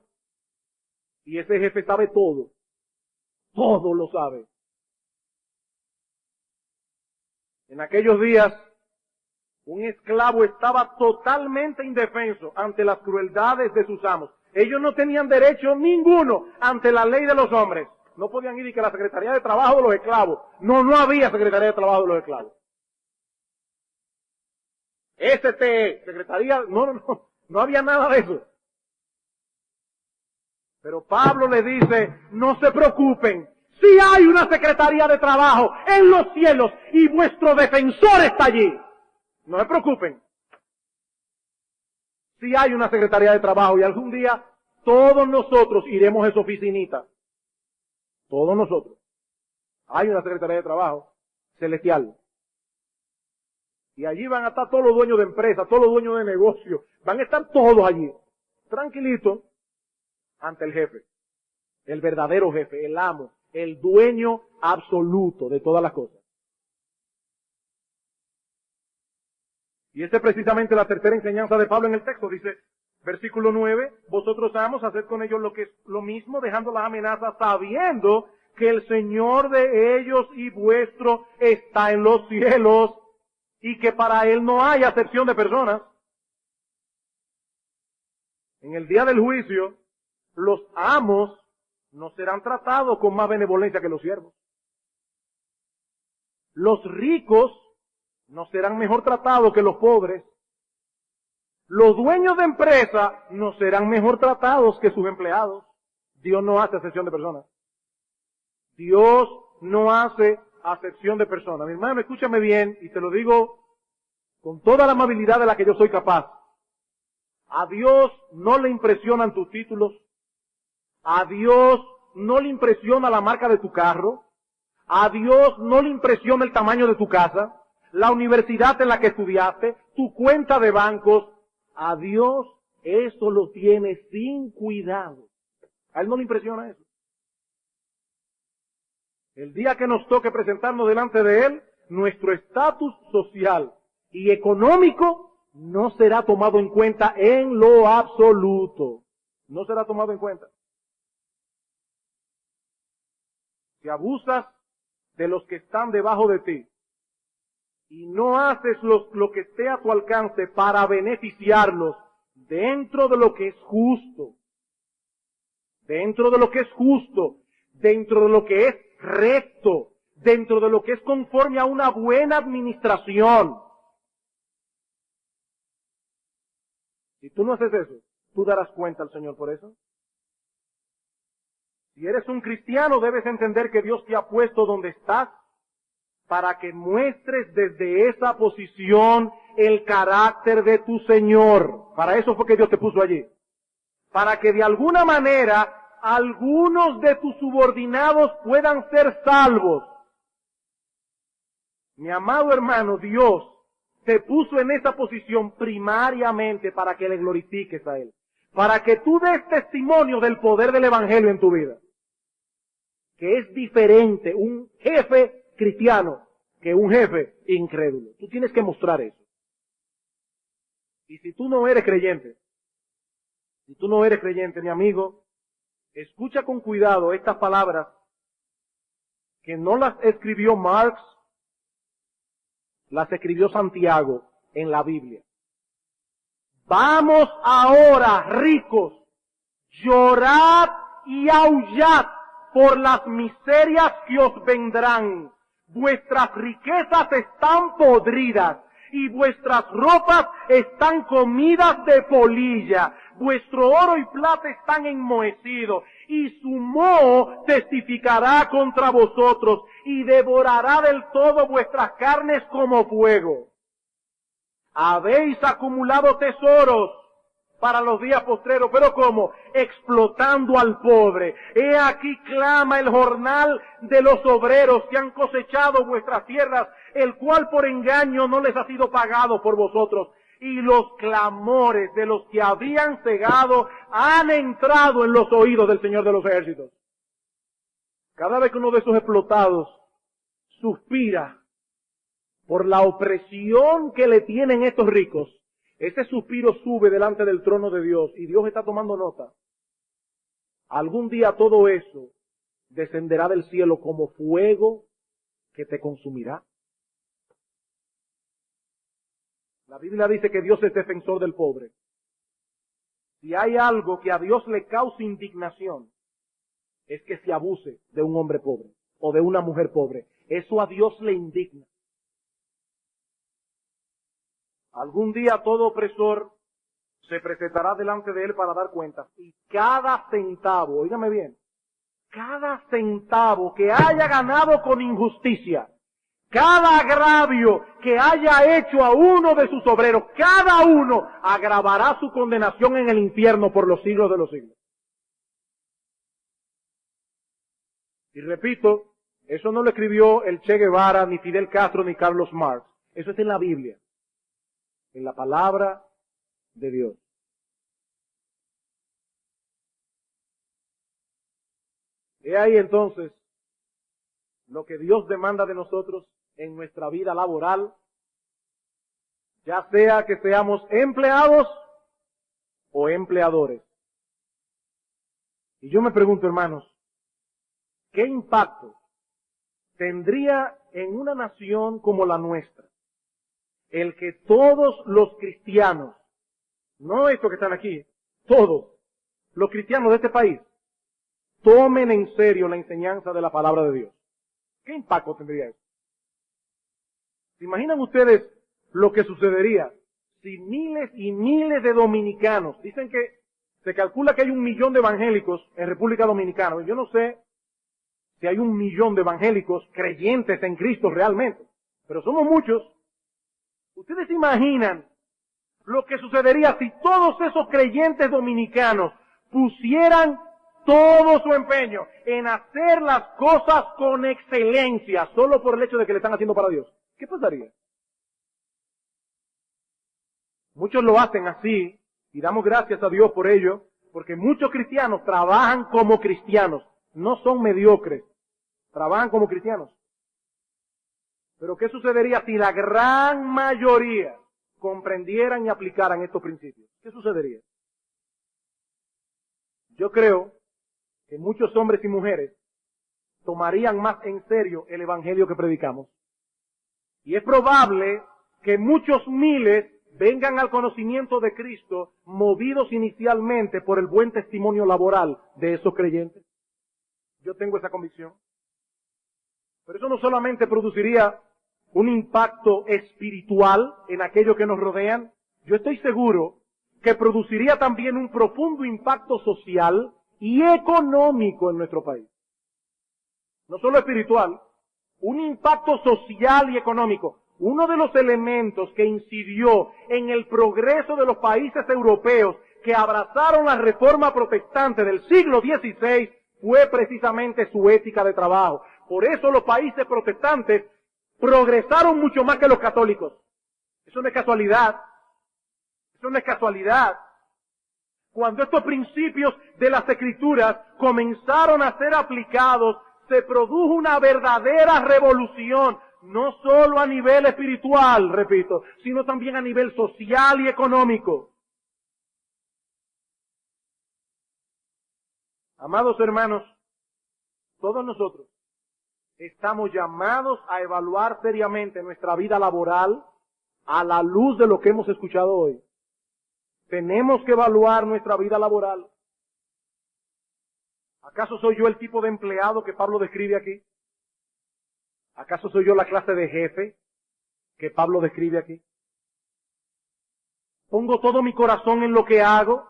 Y ese jefe sabe todo. Todo lo sabe. En aquellos días, un esclavo estaba totalmente indefenso ante las crueldades de sus amos. Ellos no tenían derecho ninguno ante la ley de los hombres. No podían ir y que la Secretaría de Trabajo de los esclavos. No había Secretaría de Trabajo de los esclavos. Secretaría, no había nada de eso. Pero Pablo le dice, no se preocupen, si hay una Secretaría de Trabajo en los cielos y vuestro defensor está allí. No se preocupen. Si hay una Secretaría de Trabajo y algún día todos nosotros iremos a esa oficinita. Todos nosotros. Hay una Secretaría de Trabajo celestial. Y allí van a estar todos los dueños de empresas, todos los dueños de negocios. Van a estar todos allí, tranquilitos, ante el jefe. El verdadero jefe, el amo, el dueño absoluto de todas las cosas. Y esta es precisamente la tercera enseñanza de Pablo en el texto. Dice, versículo 9, vosotros amos, haced con ellos lo que es lo mismo, dejando las amenazas, sabiendo que el Señor de ellos y vuestro está en los cielos, y que para Él no hay acepción de personas. En el día del juicio, los amos no serán tratados con más benevolencia que los siervos. Los ricos no serán mejor tratados que los pobres. Los dueños de empresa no serán mejor tratados que sus empleados. Dios no hace acepción de personas. Dios no hace acepción de personas. Mi hermano, escúchame bien, y te lo digo con toda la amabilidad de la que yo soy capaz. A Dios no le impresionan tus títulos. A Dios no le impresiona la marca de tu carro. A Dios no le impresiona el tamaño de tu casa, la universidad en la que estudiaste, tu cuenta de bancos. A Dios eso lo tiene sin cuidado. A Él no le impresiona eso. El día que nos toque presentarnos delante de Él, nuestro estatus social y económico no será tomado en cuenta en lo absoluto. No será tomado en cuenta. Si abusas de los que están debajo de ti y no haces lo que esté a tu alcance para beneficiarlos dentro de lo que es justo, dentro de lo que es justo, dentro de lo que es recto, dentro de lo que es conforme a una buena administración. Si tú no haces eso, tú darás cuenta al Señor por eso. Si eres un cristiano, debes entender que Dios te ha puesto donde estás para que muestres desde esa posición el carácter de tu Señor. Para eso fue que Dios te puso allí. Para que de alguna manera algunos de tus subordinados puedan ser salvos. Mi amado hermano, Dios te puso en esa posición primariamente para que le glorifiques a Él. Para que tú des testimonio del poder del Evangelio en tu vida. que es diferente un jefe cristiano que un jefe incrédulo. Tú tienes que mostrar eso. Y si tú no eres creyente, mi amigo, escucha con cuidado estas palabras que no las escribió Marx, las escribió Santiago en la Biblia. Vamos ahora, ricos, llorad y aullad por las miserias que os vendrán. Vuestras riquezas están podridas y vuestras ropas están comidas de polilla. Vuestro oro y plata están enmohecidos y su moho testificará contra vosotros y devorará del todo vuestras carnes como fuego. Habéis acumulado tesoros para los días postreros, pero ¿cómo? Explotando al pobre. He aquí clama el jornal de los obreros que han cosechado vuestras tierras, el cual por engaño no les ha sido pagado por vosotros. Y los clamores de los que habían cegado han entrado en los oídos del Señor de los ejércitos. Cada vez que uno de esos explotados suspira por la opresión que le tienen estos ricos, ese suspiro sube delante del trono de Dios y Dios está tomando nota. Algún día todo eso descenderá del cielo como fuego que te consumirá. La Biblia dice que Dios es defensor del pobre. Si hay algo que a Dios le causa indignación, es que se abuse de un hombre pobre o de una mujer pobre. Eso a Dios le indigna. Algún día todo opresor se presentará delante de él para dar cuentas. Y cada centavo, óigame bien, cada centavo que haya ganado con injusticia, cada agravio que haya hecho a uno de sus obreros, cada uno agravará su condenación en el infierno por los siglos de los siglos. Y repito, eso no lo escribió el Che Guevara, ni Fidel Castro, ni Carlos Marx. Eso está en la Biblia, en la palabra de Dios. He ahí entonces lo que Dios demanda de nosotros en nuestra vida laboral, ya sea que seamos empleados o empleadores. Y yo me pregunto, hermanos, ¿qué impacto tendría en una nación como la nuestra el que todos los cristianos, no estos que están aquí, todos los cristianos de este país, tomen en serio la enseñanza de la palabra de Dios? ¿Qué impacto tendría eso? ¿Se imaginan ustedes lo que sucedería si miles y miles de dominicanos, dicen que se calcula que hay 1 millón de evangélicos en República Dominicana? Yo no sé si hay 1 millón de evangélicos creyentes en Cristo realmente, pero somos muchos. ¿Ustedes se imaginan lo que sucedería si todos esos creyentes dominicanos pusieran todo su empeño en hacer las cosas con excelencia solo por el hecho de que le están haciendo para Dios? ¿Qué pasaría? Muchos lo hacen así y damos gracias a Dios por ello, porque muchos cristianos trabajan como cristianos, no son mediocres, trabajan como cristianos. Pero ¿qué sucedería si la gran mayoría comprendieran y aplicaran estos principios? ¿Qué sucedería? Yo creo que muchos hombres y mujeres tomarían más en serio el evangelio que predicamos. Y es probable que muchos miles vengan al conocimiento de Cristo movidos inicialmente por el buen testimonio laboral de esos creyentes. Yo tengo esa convicción. Pero eso no solamente produciría un impacto espiritual en aquellos que nos rodean, yo estoy seguro que produciría también un profundo impacto social y económico en nuestro país. No solo espiritual, un impacto social y económico. Uno de los elementos que incidió en el progreso de los países europeos que abrazaron la reforma protestante del siglo XVI fue precisamente su ética de trabajo. Por eso los países protestantes progresaron mucho más que los católicos. Eso no es casualidad. Eso no es casualidad. Cuando estos principios de las Escrituras comenzaron a ser aplicados, se produjo una verdadera revolución, no solo a nivel espiritual, repito, sino también a nivel social y económico. Amados hermanos, todos nosotros estamos llamados a evaluar seriamente nuestra vida laboral a la luz de lo que hemos escuchado hoy. Tenemos que evaluar nuestra vida laboral. ¿Acaso soy yo el tipo de empleado que Pablo describe aquí? ¿Acaso soy yo la clase de jefe que Pablo describe aquí? ¿Pongo todo mi corazón en lo que hago?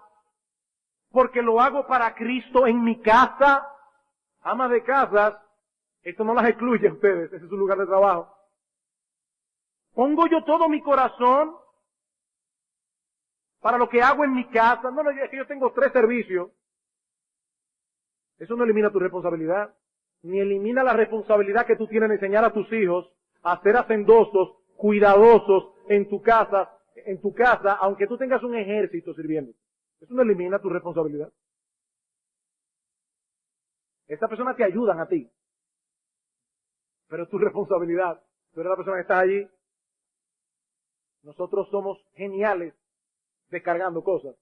Porque lo hago para Cristo en mi casa. Amas de casas, esto no las excluye a ustedes, ese es su lugar de trabajo. ¿Pongo yo todo mi corazón para lo que hago en mi casa? No, es que yo tengo 3 servicios. Eso no elimina tu responsabilidad, ni elimina la responsabilidad que tú tienes de enseñar a tus hijos a ser hacendosos, cuidadosos en tu casa, aunque tú tengas un ejército sirviendo. Eso no elimina tu responsabilidad. Estas personas te ayudan a ti, pero es tu responsabilidad. Tú eres la persona que está allí. Nosotros somos geniales descargando cosas.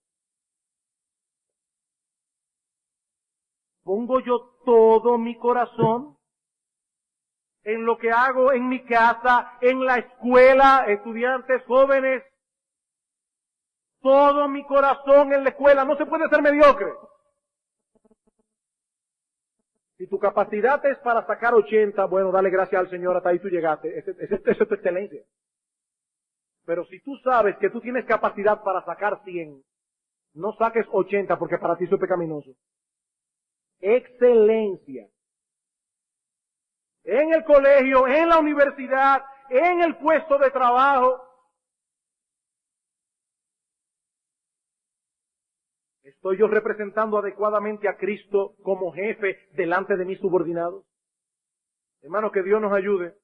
¿Pongo yo todo mi corazón en lo que hago en mi casa, en la escuela, estudiantes, jóvenes? Todo mi corazón en la escuela. No se puede ser mediocre. Si tu capacidad es para sacar 80, bueno, dale gracias al Señor, hasta ahí tú llegaste. Esa es tu excelencia. Pero si tú sabes que tú tienes capacidad para sacar 100, no saques 80 porque para ti eso es pecaminoso. Excelencia. En el colegio, en la universidad, en el puesto de trabajo. ¿Estoy yo representando adecuadamente a Cristo como jefe delante de mis subordinados? Hermanos, que Dios nos ayude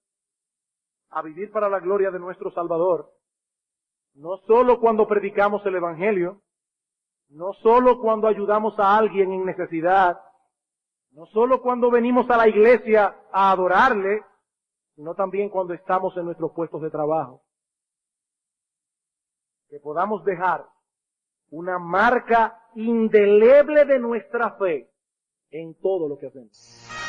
a vivir para la gloria de nuestro Salvador. No solo cuando predicamos el Evangelio, no solo cuando ayudamos a alguien en necesidad, no solo cuando venimos a la iglesia a adorarle, sino también cuando estamos en nuestros puestos de trabajo. Que podamos dejar una marca indeleble de nuestra fe en todo lo que hacemos.